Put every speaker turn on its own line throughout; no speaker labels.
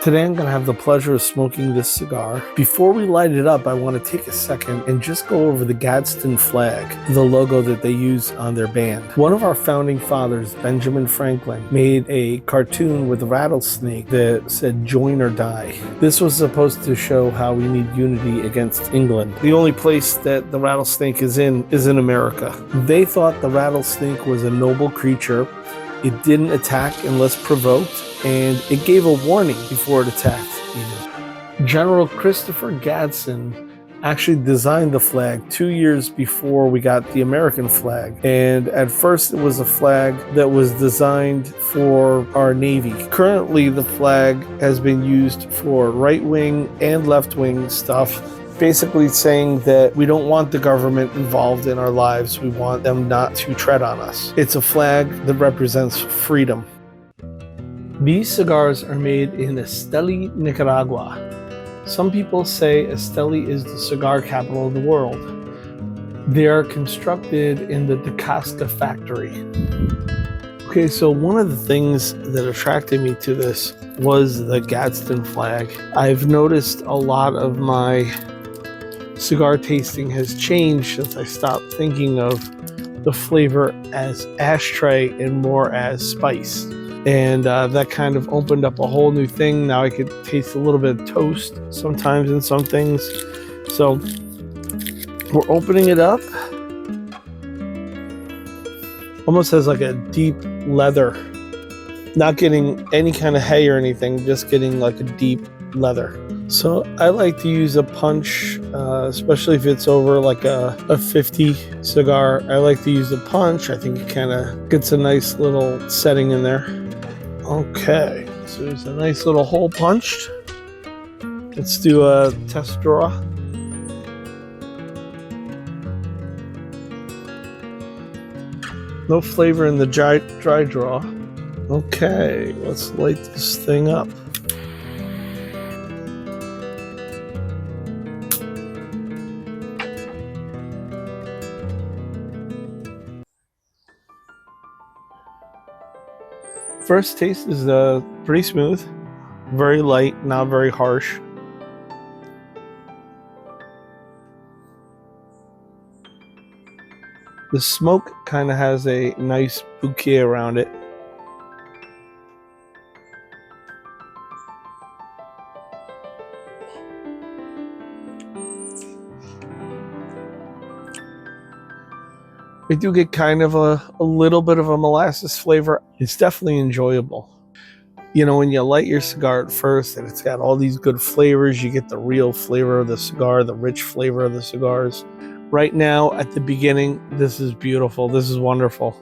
Today I'm going to have the pleasure of smoking this cigar. Before we light it up, I want to take a second and just go over the Gadsden Flag, the logo that they use on their band. One of our founding fathers, Benjamin Franklin, made a cartoon with a rattlesnake that said "Join or Die." This was supposed to show how we need unity against England. The only place that the rattlesnake is in America. They thought the rattlesnake was a noble creature. It didn't attack unless provoked, and it gave a warning before it attacked even. General Christopher Gadsden actually designed the flag 2 years before we got the American flag. And at first it was a flag that was designed for our Navy. Currently the flag has been used for right-wing and left-wing stuff, basically saying that we don't want the government involved in our lives. We want them not to tread on us. It's a flag that represents freedom. These cigars are made in Esteli, Nicaragua. Some people say Esteli is the cigar capital of the world. They are constructed in the Casca factory. Okay, so one of the things that attracted me to this was the Gadsden flag. I've noticed a lot of my cigar tasting has changed since I stopped thinking of the flavor as ashtray and more as spice. And that kind of opened up a whole new thing. Now I could taste a little bit of toast sometimes in some things. So we're opening it up. Almost has like a deep leather. Not getting any kind of hay or anything, just getting like a deep leather. So I like to use a punch, especially if it's over like a 50 cigar. I like to use a punch. I think it kind of gets a nice little setting in there. Okay, so there's a nice little hole punched. Let's do a test draw. No flavor in the dry draw. Okay, let's light this thing up. First taste is pretty smooth, very light, not very harsh. The smoke kind of has a nice bouquet around it. I do get kind of a little bit of a molasses flavor. It's definitely enjoyable. You know, when you light your cigar at first and it's got all these good flavors, you get the real flavor of the cigar, the rich flavor of the cigars. Right now, at the beginning, this is beautiful. This is wonderful.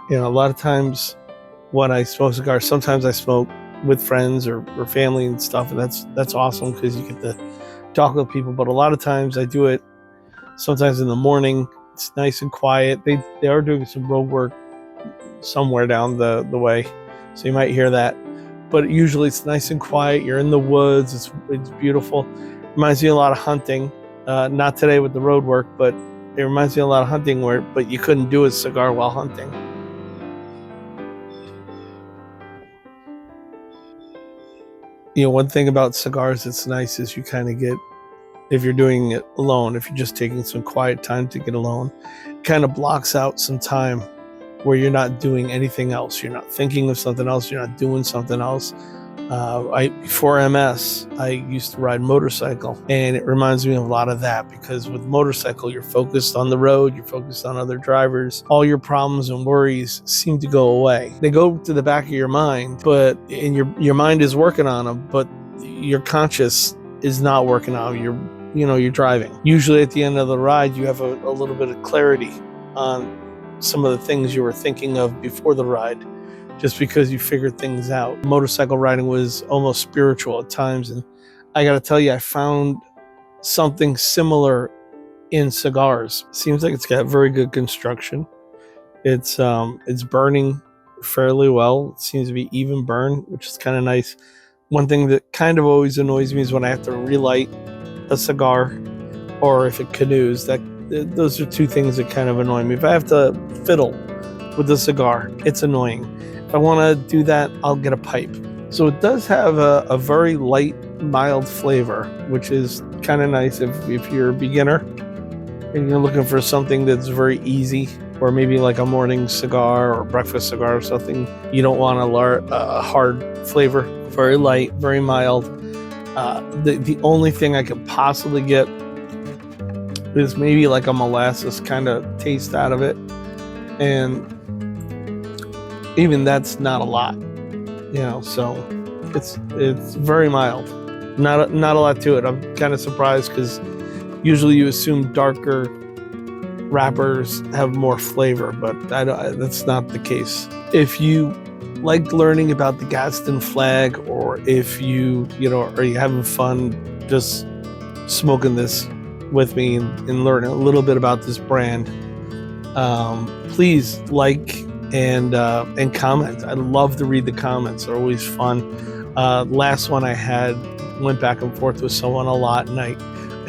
You know, a lot of times when I smoke cigars, sometimes I smoke with friends or family and stuff, and that's awesome because you get to talk with people. But a lot of times I do it sometimes in the morning. It's nice and quiet. They are doing some road work somewhere down the way, so you might hear that. But usually it's nice and quiet. You're in the woods. It's beautiful. Reminds me a lot of hunting. Not today with the road work, but it reminds me a lot of hunting but you couldn't do a cigar while hunting. You know, one thing about cigars that's nice is you kind of get, if you're doing it alone, if you're just taking some quiet time to get alone, it kind of blocks out some time where you're not doing anything else. You're not thinking of something else. You're not doing something else. Before MS, I used to ride motorcycle, and it reminds me of a lot of that, because with motorcycle, you're focused on the road, you're focused on other drivers. All your problems and worries seem to go away. They go to the back of your mind, and your mind is working on them, but your conscious is not working on them. You're driving. Usually at the end of the ride, you have a little bit of clarity on some of the things you were thinking of before the ride, just because you figured things out. Motorcycle riding was almost spiritual at times, and I gotta tell you, I found something similar in cigars. Seems like it's got very good construction. It's burning fairly well. It seems to be even burn, which is kind of nice. One thing that kind of always annoys me is when I have to relight a cigar, or if it canoes, that those are two things that kind of annoy me. If I have to fiddle with the cigar, it's annoying. If I want to do that, I'll get a pipe. So it does have a very light, mild flavor, which is kind of nice if you're a beginner and you're looking for something that's very easy, or maybe like a morning cigar or breakfast cigar or something. You don't want a hard flavor. Very light, very mild. The only thing I could possibly get is maybe like a molasses kind of taste out of it, and even that's not a lot, so it's very mild, not a lot to it. I'm kind of surprised because usually you assume darker wrappers have more flavor, but that's not the case. If you like learning about the Gadsden Flag, or if are you having fun just smoking this with me and learning a little bit about this brand, please like and comment. I love to read the comments. They're always fun. Last one I had went back and forth with someone a lot, and I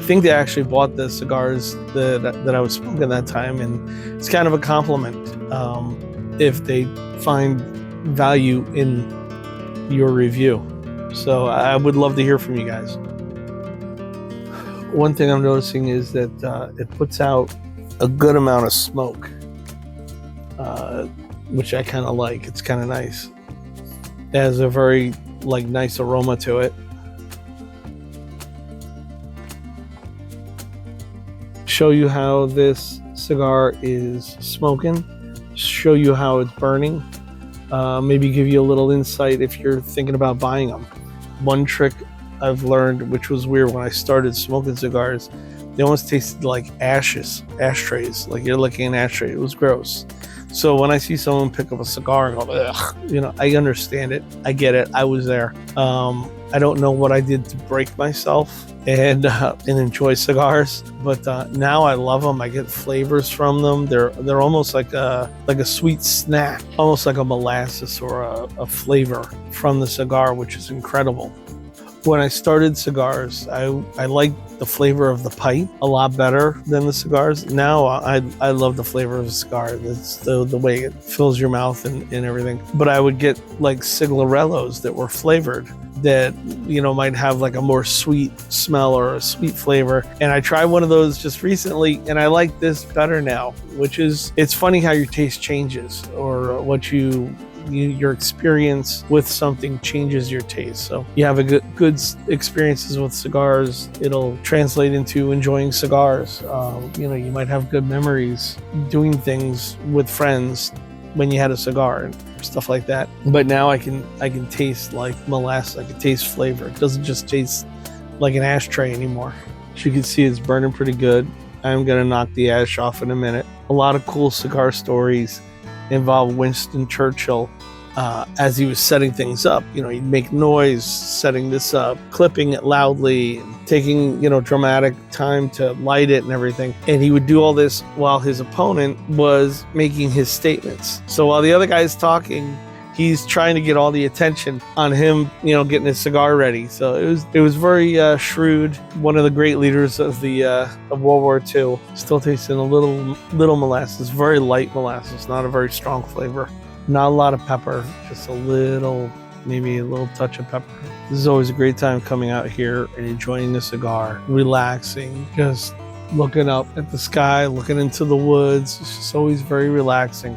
think they actually bought the cigars that I was smoking that time, and it's kind of a compliment if they find value in your review. So I would love to hear from you guys. One thing I'm noticing is that it puts out a good amount of smoke, which I kind of like. It's kind of nice. It has a very nice aroma to it. Show you how this cigar is smoking. Show you how it's burning. Maybe give you a little insight if you're thinking about buying them. One trick I've learned, which was weird when I started smoking cigars, they almost tasted like ashtrays, like you're licking an ashtray. It was gross. So when I see someone pick up a cigar and go, ugh, I understand it. I get it. I was there. I don't know what I did to break myself and enjoy cigars, but now I love them. I get flavors from them. They're almost like a sweet snack, almost like a molasses or a flavor from the cigar, which is incredible. When I started cigars, I liked the flavor of the pipe a lot better than the cigars. Now I love the flavor of a cigar. That's the way it fills your mouth and everything. But I would get cigarellos that were flavored, that might have a more sweet smell or a sweet flavor. And I tried one of those just recently, and I like this better now, which is, it's funny how your taste changes, or what your experience with something changes your taste. So you have a good experiences with cigars, it'll translate into enjoying cigars. You might have good memories doing things with friends when you had a cigar and stuff like that. But now I can taste molasses. I can taste flavor. It doesn't just taste like an ashtray anymore. As you can see, it's burning pretty good. I'm gonna knock the ash off in a minute. A lot of cool cigar stories involve Winston Churchill as he was setting things up. He'd make noise setting this up, clipping it loudly, and taking dramatic time to light it and everything. And he would do all this while his opponent was making his statements. So while the other guy's talking, he's trying to get all the attention on him, getting his cigar ready. So it was very shrewd. One of the great leaders of of World War II. Still tasting a little molasses, very light molasses, not a very strong flavor. Not a lot of pepper, just maybe a little touch of pepper. This is always a great time coming out here and enjoying a cigar, relaxing, just looking up at the sky, looking into the woods. It's just always very relaxing.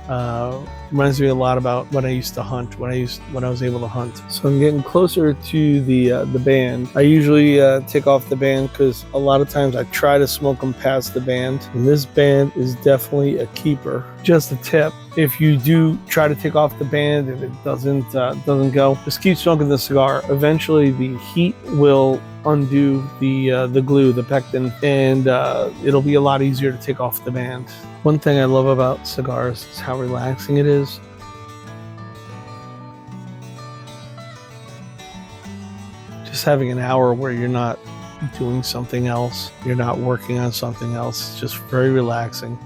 Reminds me a lot about when I used to hunt, when I was able to hunt. So I'm getting closer to the band. I usually take off the band because a lot of times I try to smoke them past the band, and this band is definitely a keeper. Just a tip: if you do try to take off the band and it doesn't go, just keep smoking the cigar. Eventually the heat will undo the glue, the pectin, and it'll be a lot easier to take off the band. One thing I love about cigars is how relaxing it is. Just having an hour where you're not doing something else, you're not working on something else, it's just very relaxing.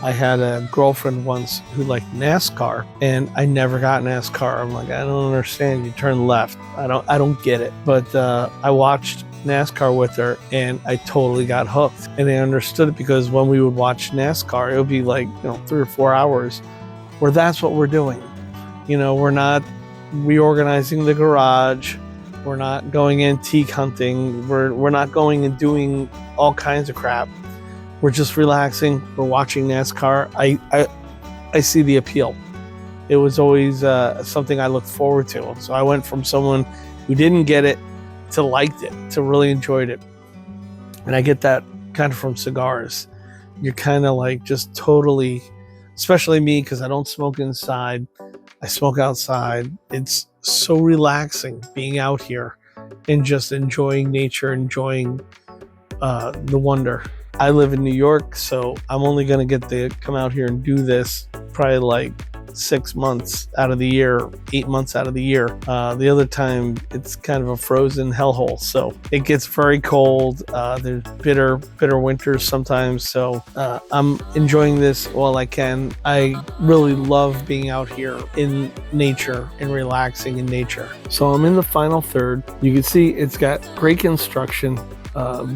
I had a girlfriend once who liked NASCAR, and I never got NASCAR. I'm like, I don't understand. You turn left. I don't get it. But I watched NASCAR with her, and I totally got hooked. And I understood it because when we would watch NASCAR, it would be like, 3 or 4 hours where that's what we're doing. We're not reorganizing the garage. We're not going antique hunting. We're not going and doing all kinds of crap. We're just relaxing. We're watching NASCAR. I see the appeal. It was always something I looked forward to. So I went from someone who didn't get it to liked it, to really enjoyed it. And I get that kind of from cigars. You're kind of like just totally, especially me, because I don't smoke inside. I smoke outside. It's so relaxing being out here and just enjoying nature, enjoying the wonder. I live in New York, so I'm only going to get to come out here and do this probably like 6 months out of the year, 8 months out of the year. The other time, it's kind of a frozen hellhole. So it gets very cold. There's bitter winters sometimes. So I'm enjoying this while I can. I really love being out here in nature and relaxing in nature. So I'm in the final third. You can see it's got great construction.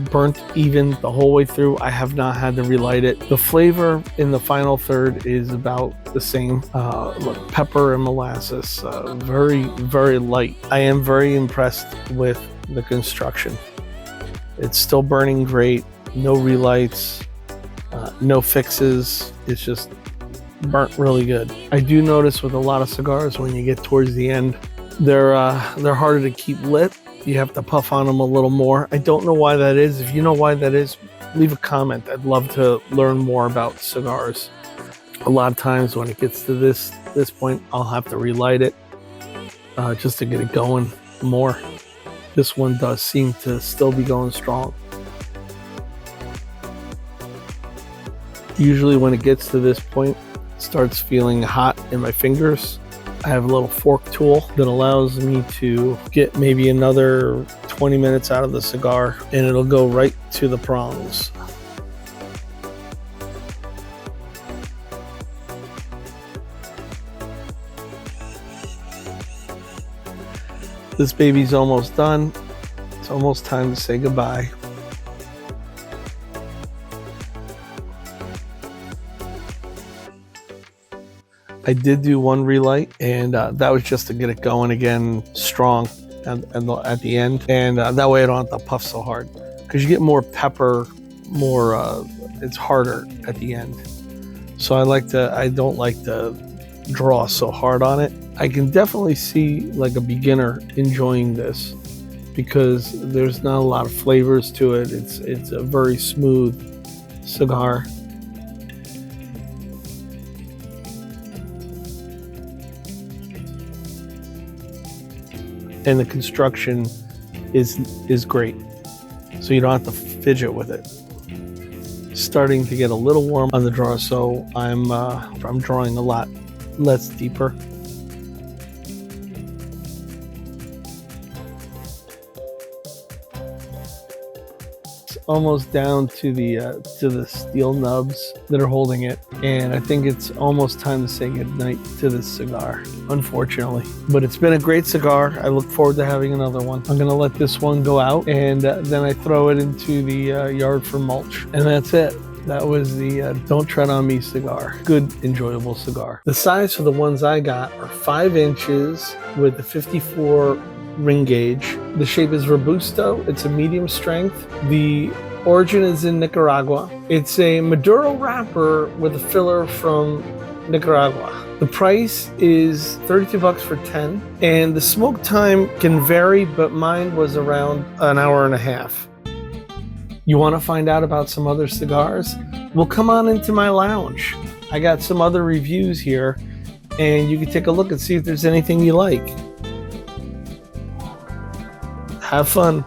Burnt even the whole way through. I have not had to relight it. The flavor in the final third is about the same. Pepper and molasses, very, very light. I am very impressed with the construction. It's still burning great. No relights, no fixes. It's just burnt really good. I do notice with a lot of cigars when you get towards the end, they're harder to keep lit. You have to puff on them a little more. I don't know why that is. If you know why that is, leave a comment. I'd love to learn more about cigars. A lot of times when it gets to this point, I'll have to relight it just to get it going more. This one does seem to still be going strong. Usually when it gets to this point, it starts feeling hot in my fingers. I have a little fork tool that allows me to get maybe another 20 minutes out of the cigar, and it'll go right to the prongs. This baby's almost done. It's almost time to say goodbye. I did do one relight, and that was just to get it going again strong at the end. And that way I don't have to puff so hard. Because you get more pepper, it's harder at the end. So I don't like to draw so hard on it. I can definitely see like a beginner enjoying this because there's not a lot of flavors to it. It's a very smooth cigar. And the construction is great, so you don't have to fidget with it. Starting to get a little warm on the draw, so I'm drawing a lot less deeper. Almost down to the steel nubs that are holding it, and I think it's almost time to say goodnight to this cigar, unfortunately. But it's been a great cigar. I look forward to having another one. I'm gonna let this one go out, and then I throw it into the yard for mulch, and that's it. That was the Don't Tread on Me cigar. Good, enjoyable cigar. The size for the ones I got are 5 inches with the 54 ring gauge. The shape is Robusto. It's a medium strength. The origin is in Nicaragua. It's a Maduro wrapper with a filler from Nicaragua. The price is $32 for 10, and the smoke time can vary, but mine was around an hour and a half. You want to find out about some other cigars? Well, come on into my lounge. I got some other reviews here, and you can take a look and see if there's anything you like. Have fun.